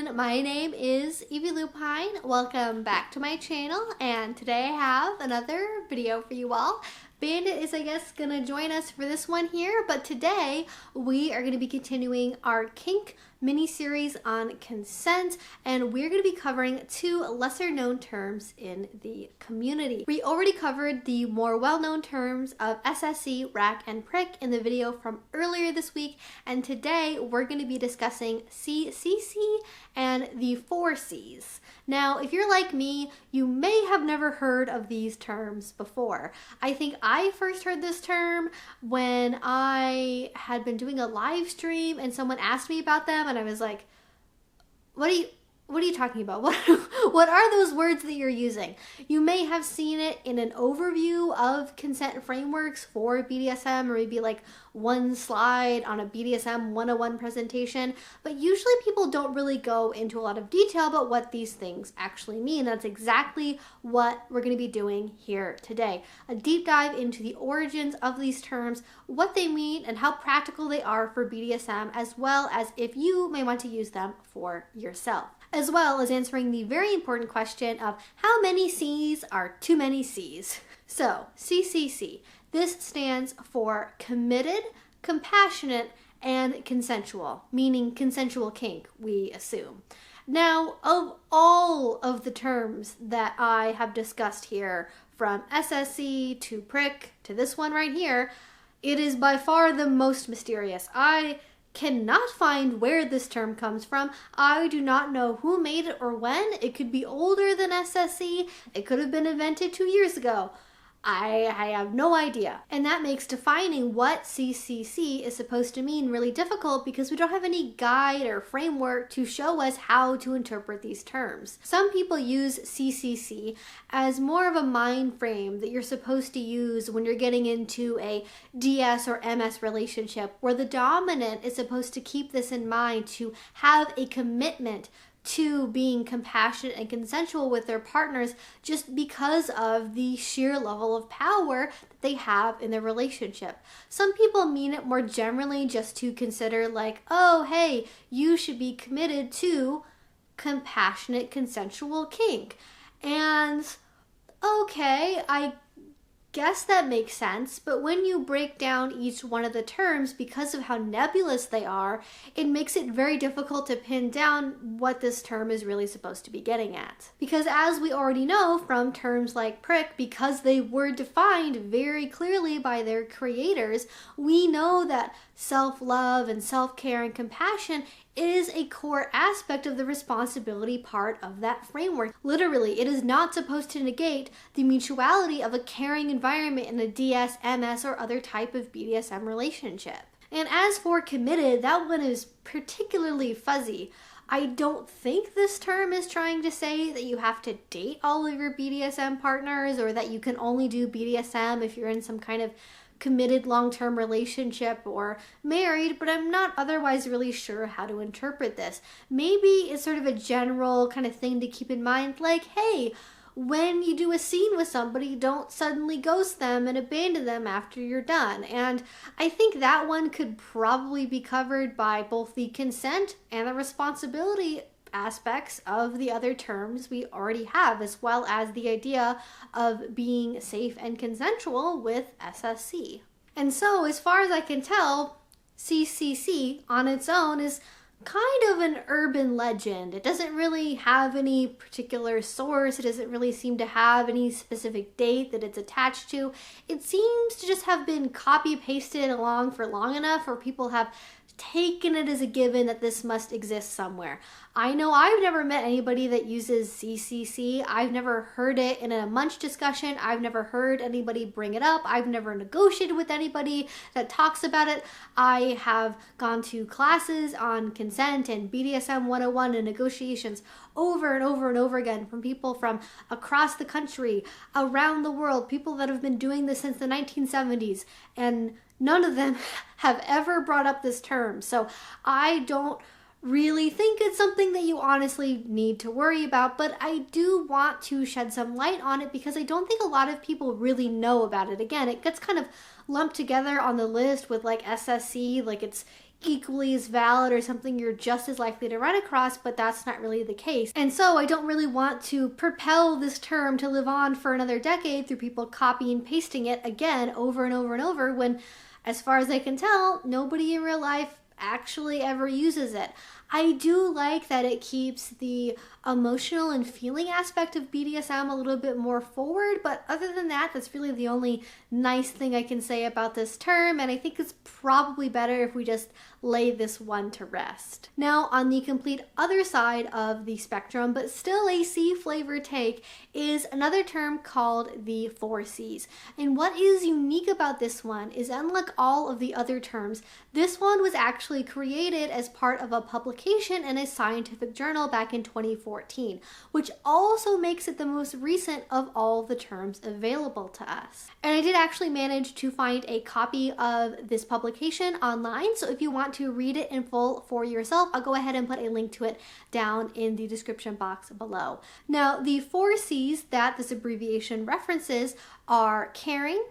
everyone, my name is Evie Lupine. Welcome back to my channel, and today I have another video for you all. Bandit is, I guess, gonna join us for this one here, but today we are gonna be continuing our Kink mini-series on consent, and we're going to be covering two lesser-known terms in the community. We already covered the more well-known terms of SSC, rack, and prick in the video from earlier this week, and today we're going to be discussing CCC and the 4C's. Now, if you're like me, you may have never heard of these terms before. I think I first heard this term when I had been doing a live stream and someone asked me about them, and I was like, what are you talking about? What are those words that you're using? You may have seen it in an overview of consent frameworks for BDSM, or maybe like one slide on a BDSM 101 presentation, but usually people don't really go into a lot of detail about what these things actually mean. That's exactly what we're going to be doing here today. A deep dive into the origins of these terms, what they mean, and how practical they are for BDSM, as well as if you may want to use them for yourself, as well as answering the very important question of how many C's are too many C's. So, CCC. This stands for committed, compassionate, and consensual, meaning consensual kink, we assume. Now, of all of the terms that I have discussed here, from SSC to prick to this one right here, it is by far the most mysterious. I cannot find where this term comes from. I do not know who made it or when. It could be older than SSC. It could have been invented 2 years ago. I have no idea. And that makes defining what CCC is supposed to mean really difficult because we don't have any guide or framework to show us how to interpret these terms. Some people use CCC as more of a mind frame that you're supposed to use when you're getting into a DS or MS relationship, where the dominant is supposed to keep this in mind to have a commitment to being compassionate and consensual with their partners just because of the sheer level of power that they have in their relationship. Some people mean it more generally just to consider like, oh, hey, you should be committed to compassionate consensual kink. And okay, I guess that makes sense, but when you break down each one of the terms, because of how nebulous they are, it makes it very difficult to pin down what this term is really supposed to be getting at. Because as we already know from terms like prick, because they were defined very clearly by their creators, we know that self-love and self-care and compassion is a core aspect of the responsibility part of that framework. Literally, it is not supposed to negate the mutuality of a caring environment in a DS, MS, or other type of BDSM relationship. And as for committed, that one is particularly fuzzy. I don't think this term is trying to say that you have to date all of your BDSM partners, or that you can only do BDSM if you're in some kind of committed long-term relationship or married, but I'm not otherwise really sure how to interpret this. Maybe it's sort of a general kind of thing to keep in mind, like, hey, when you do a scene with somebody, don't suddenly ghost them and abandon them after you're done. And I think that one could probably be covered by both the consent and the responsibility aspects of the other terms we already have, as well as the idea of being safe and consensual with SSC. And so, as far as I can tell, CCC on its own is kind of an urban legend. It doesn't really have any particular source. It doesn't really seem to have any specific date that it's attached to. It seems to just have been copy-pasted along for long enough where people have taken it as a given that this must exist somewhere. I know I've never met anybody that uses CCC. I've never heard it in a munch discussion. I've never heard anybody bring it up. I've never negotiated with anybody that talks about it. I have gone to classes on consent and BDSM 101 and negotiations over and over and over again from people from across the country, around the world, people that have been doing this since the 1970s, and none of them have ever brought up this term. So I don't really think it's something that you honestly need to worry about, but I do want to shed some light on it because I don't think a lot of people really know about it. Again, it gets kind of lumped together on the list with like SSC, like it's equally as valid or something you're just as likely to run across, but that's not really the case. And so I don't really want to propel this term to live on for another decade through people copying and pasting it again over and over and over when, as far as I can tell, nobody in real life actually ever uses it. I do like that it keeps the emotional and feeling aspect of BDSM a little bit more forward, but other than that, that's really the only nice thing I can say about this term, and I think it's probably better if we just lay this one to rest. Now, on the complete other side of the spectrum, but still a C-flavored take, is another term called the 4C's. And what is unique about this one is, unlike all of the other terms, this one was actually created as part of a publication in a scientific journal back in 2014, which also makes it the most recent of all the terms available to us. And I did actually manage to find a copy of this publication online, so if you want to read it in full for yourself, I'll go ahead and put a link to it down in the description box below. Now, the 4C's that this abbreviation references are caring,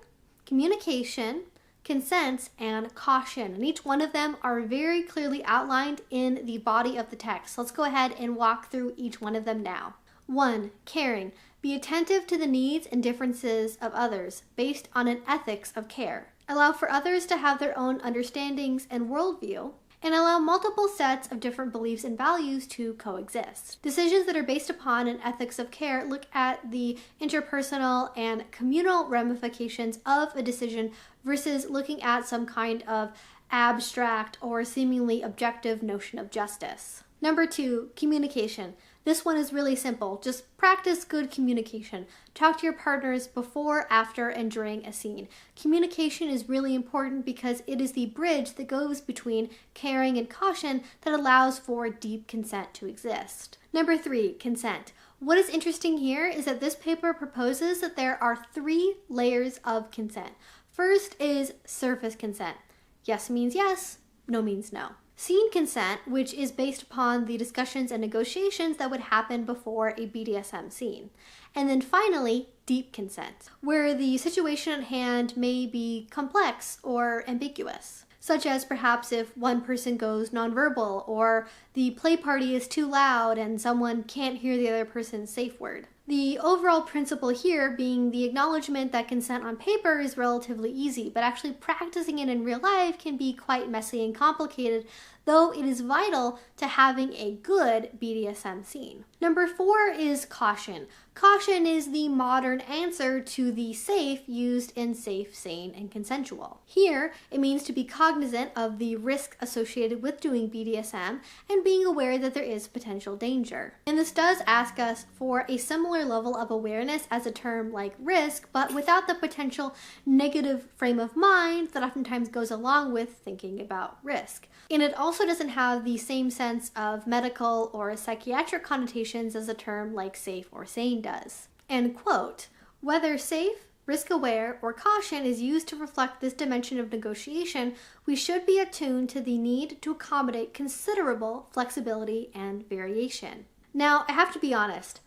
communication, consent, and caution. And each one of them are very clearly outlined in the body of the text. So let's go ahead and walk through each one of them now. 1. Caring. Be attentive to the needs and differences of others based on an ethics of care. Allow for others to have their own understandings and worldview, and allow multiple sets of different beliefs and values to coexist. Decisions that are based upon an ethics of care look at the interpersonal and communal ramifications of a decision versus looking at some kind of abstract or seemingly objective notion of justice. Number 2, communication. This one is really simple. Just practice good communication. Talk to your partners before, after, and during a scene. Communication is really important because it is the bridge that goes between caring and caution that allows for deep consent to exist. Number 3, consent. What is interesting here is that this paper proposes that there are 3 layers of consent. First is surface consent. Yes means yes, no means no. Scene consent, which is based upon the discussions and negotiations that would happen before a BDSM scene. And then finally, deep consent, where the situation at hand may be complex or ambiguous, such as perhaps if one person goes nonverbal or the play party is too loud and someone can't hear the other person's safe word. The overall principle here being the acknowledgement that consent on paper is relatively easy, but actually practicing it in real life can be quite messy and complicated, though it is vital to having a good BDSM scene. Number 4 is caution. Caution is the modern answer to the safe used in safe, sane, and consensual. Here, it means to be cognizant of the risk associated with doing BDSM and being aware that there is potential danger. And this does ask us for a similar level of awareness as a term like risk, but without the potential negative frame of mind that oftentimes goes along with thinking about risk. And it also doesn't have the same sense of medical or psychiatric connotations as a term like safe or sane does. End quote. Whether safe, risk-aware, or caution is used to reflect this dimension of negotiation, we should be attuned to the need to accommodate considerable flexibility and variation. Now, I have to be honest,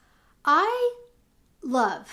I love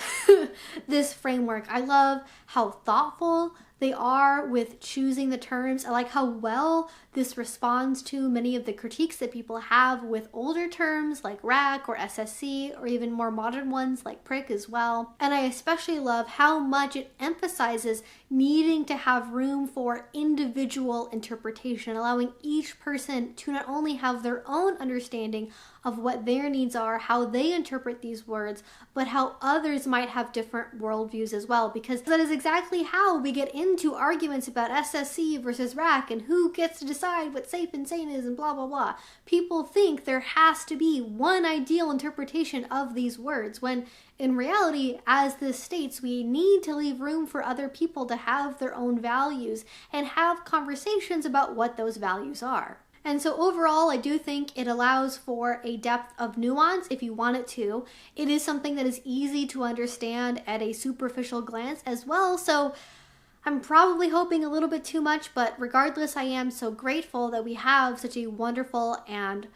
this framework. I love how thoughtful they are with choosing the terms. I like how well this responds to many of the critiques that people have with older terms like rack or SSC, or even more modern ones like prick as well. And I especially love how much it emphasizes needing to have room for individual interpretation, allowing each person to not only have their own understanding of what their needs are, how they interpret these words, but how others might have different worldviews as well, because that is exactly how we get into arguments about SSC versus rack and who gets to decide what safe and sane is and blah blah blah. People think there has to be one ideal interpretation of these words, when in reality, as this states, we need to leave room for other people to have their own values and have conversations about what those values are. And so overall, I do think it allows for a depth of nuance if you want it to. It is something that is easy to understand at a superficial glance as well, so I'm probably hoping a little bit too much, but regardless, I am so grateful that we have such a wonderful and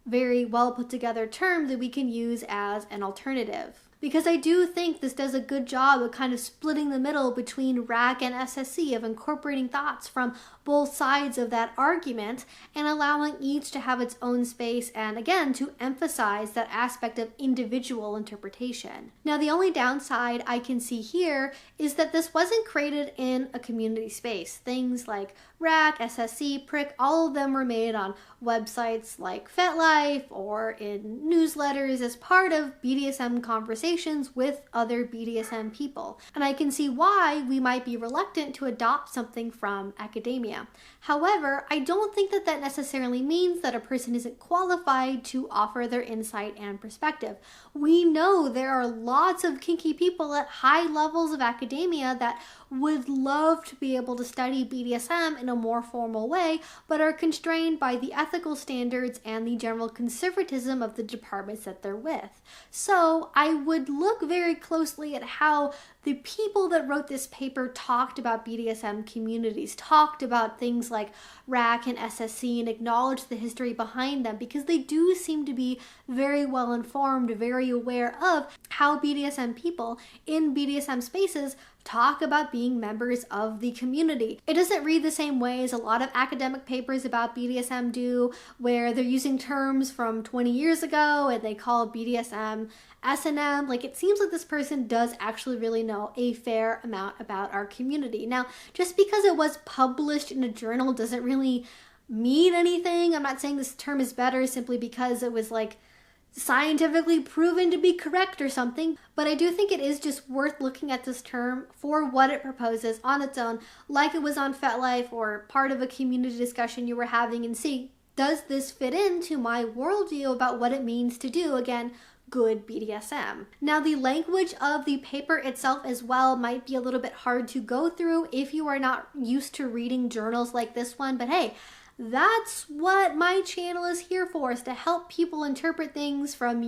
very well put together term that we can use as an alternative. because I do think this does a good job of kind of splitting the middle between RAC and SSC, of incorporating thoughts from both sides of that argument and allowing each to have its own space, and again, to emphasize that aspect of individual interpretation. Now, the only downside I can see here is that this wasn't created in a community space. Things like RAC, SSC, Prick, all of them were made on websites like FetLife or in newsletters as part of BDSM conversations with other BDSM people. And I can see why we might be reluctant to adopt something from academia. However, I don't think that that necessarily means that a person isn't qualified to offer their insight and perspective. We know there are lots of kinky people at high levels of academia that would love to be able to study BDSM in a more formal way, but are constrained by the ethical standards and the general conservatism of the departments that they're with. So I would look very closely at how the people that wrote this paper talked about BDSM communities, talked about things like RAC and SSC, and acknowledged the history behind them, because they do seem to be very well informed, very aware of how BDSM people in BDSM spaces talk about being members of the community. It doesn't read the same way as a lot of academic papers about BDSM do, where they're using terms from 20 years ago and they call BDSM S&M. Like, it seems like this person does actually really know a fair amount about our community. Now, just because it was published in a journal doesn't really mean anything. I'm not saying this term is better simply because it was like scientifically proven to be correct or something, but I do think it is just worth looking at this term for what it proposes on its own, like it was on FetLife or part of a community discussion you were having, and see, does this fit into my worldview about what it means to do, again, good BDSM. Now, the language of the paper itself as well might be a little bit hard to go through if you are not used to reading journals like this one, but hey, that's what my channel is here for, is to help people interpret things from,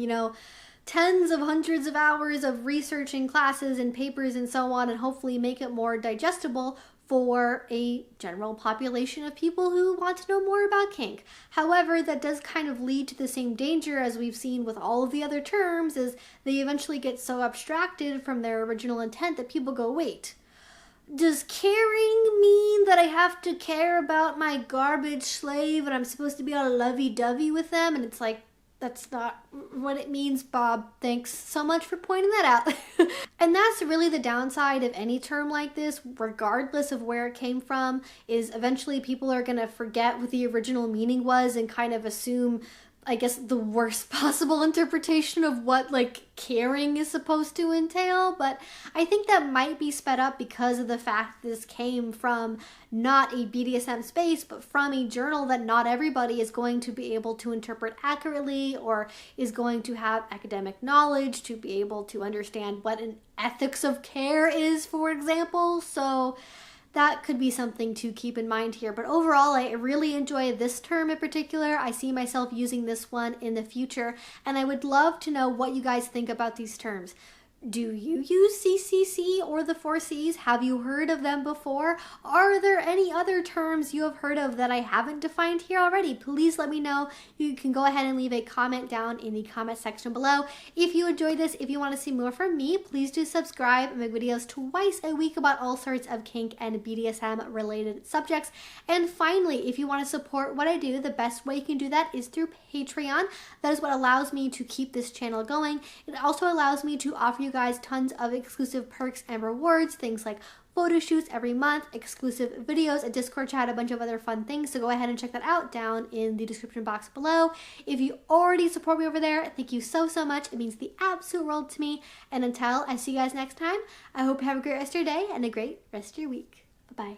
tens of hundreds of hours of research and classes and papers and so on, and hopefully make it more digestible for a general population of people who want to know more about kink. However, that does kind of lead to the same danger as we've seen with all of the other terms, is they eventually get so abstracted from their original intent that people go, wait, does caring mean that I have to care about my garbage slave and I'm supposed to be all lovey-dovey with them? And it's like, that's not what it means, Bob. Thanks so much for pointing that out. And that's really the downside of any term like this, regardless of where it came from, is eventually people are going to forget what the original meaning was and kind of assume, I guess, the worst possible interpretation of what caring is supposed to entail. But I think that might be sped up because of the fact this came from not a BDSM space, but from a journal that not everybody is going to be able to interpret accurately, or is going to have academic knowledge to be able to understand what an ethics of care is, for example. So that could be something to keep in mind here. But overall, I really enjoy this term in particular. I see myself using this one in the future, and I would love to know what you guys think about these terms. Do you use CCC or the 4C's? Have you heard of them before? Are there any other terms you have heard of that I haven't defined here already? Please let me know. You can go ahead and leave a comment down in the comment section below. If you enjoyed this, if you want to see more from me, please do subscribe. I make videos twice a week about all sorts of kink and BDSM related subjects. And finally, if you want to support what I do, the best way you can do that is through Patreon. That is what allows me to keep this channel going. It also allows me to offer you guys tons of exclusive perks and rewards, things like photo shoots every month, exclusive videos, a Discord chat, a bunch of other fun things. So go ahead and check that out down in the description box below. If you already support me over there, thank you so much. It means the absolute world to me. And until I see you guys next time, I hope you have a great rest of your day and a great rest of your week. Bye-bye.